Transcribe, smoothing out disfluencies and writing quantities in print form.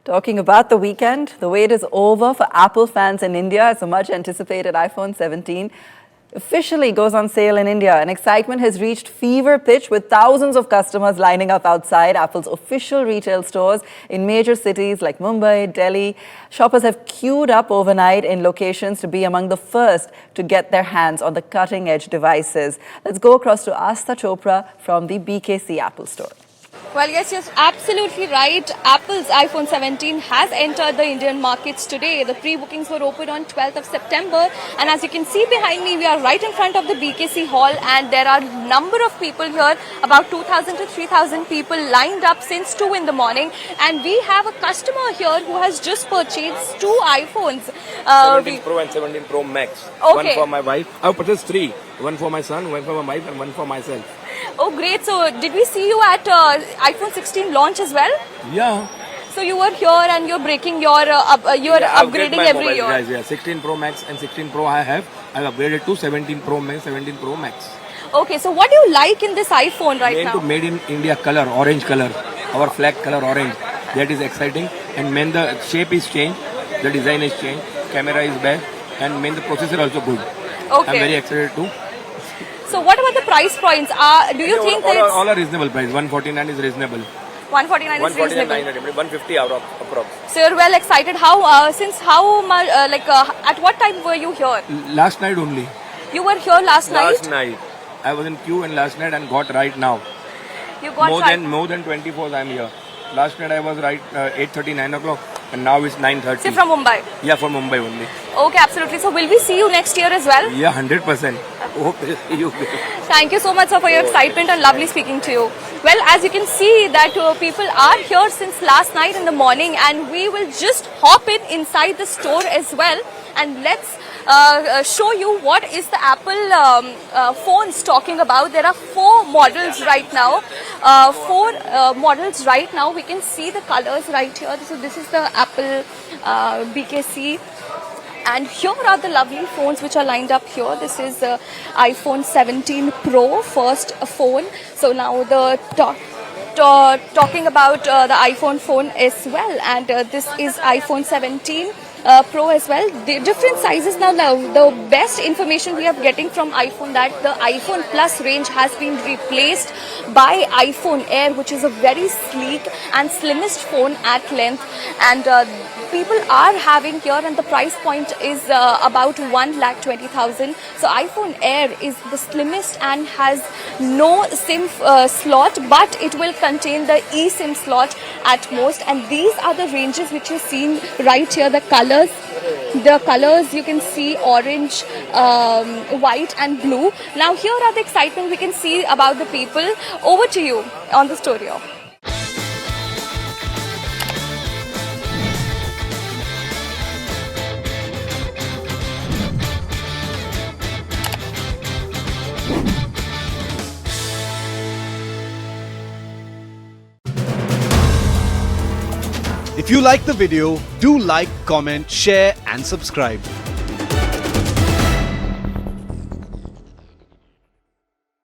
Talking about the weekend, the wait is over for Apple fans in India as the much anticipated iPhone 17 officially goes on sale in India. And excitement has reached fever pitch with thousands of customers lining up outside Apple's official retail stores in major cities like Mumbai, Delhi. Shoppers have queued up overnight in locations to be among the first to get their hands on the cutting-edge devices. Let's go across to Astha Chopra from the BKC Apple store. Well, yes, you're absolutely right. Apple's iPhone 17 has entered the Indian markets today. The pre-bookings were open on 12th of September. And as you can see behind me, we are right in front of the BKC hall. And there are a number of people here, about 2,000 to 3,000 people lined up since 2 in the morning. And we have a customer here who has just purchased 2 iPhones. 17 Pro and 17 Pro Max. Okay. One for my wife. I've purchased 3. One for my son, one for my wife, and one for myself. Oh, great. So did we see you at iPhone 16 launch as well? Yeah. So you were here and you're breaking your, you're upgrading every year. Guys, yeah. 16 Pro Max and 16 Pro I've upgraded to 17 Pro Max, 17 Pro Max. Okay, so what do you like in this iPhone now? Made in India color, orange color. Our flag color orange. That is exciting. And when the shape is changed, the design is changed, camera is back, and the processor also good. Okay. I'm very excited too. So what about the price points? Do you think that all are reasonable price? 149 is reasonable. 149 is reasonable. 150 approx. So you're well excited. How since how much? At what time were you here? Last night only. You were here last night. Last night, I was in queue and last night and got right now. You got more than 24 I'm here. Last night I was right 8:30, 9 o'clock, and now it's 9:30. So from Mumbai. Yeah, from Mumbai only. Okay, absolutely. So will we see you next year as well? Yeah, 100%. Hope to see you. Thank you so much, sir, for your excitement and lovely speaking to you. Well, as you can see that people are here since last night in the morning, and we will just hop inside the store as well, and let's show you what is the Apple phones talking about. There are 4 models right now. 4 models right now. We can see the colors right here. So this is the Apple BKC. And here are the lovely phones which are lined up here. This is the iPhone 17 Pro, first phone. So now the talking about the iPhone phone as well. And this is iPhone 17 Pro as well. The different sizes now. The best information we are getting from iPhone that the iPhone Plus range has been replaced by iPhone Air, which is a very sleek and slimmest phone at length. And people are having here, and the price point is about 1,20,000. So iPhone Air is the slimmest and has no SIM slot, but it will contain the eSIM slot at most. And these are the ranges which you're seeing right here. The colors you can see orange, white and blue. Now here are the excitement we can see about the people. Over to you on the studio. If you like the video, do like, comment, share and subscribe.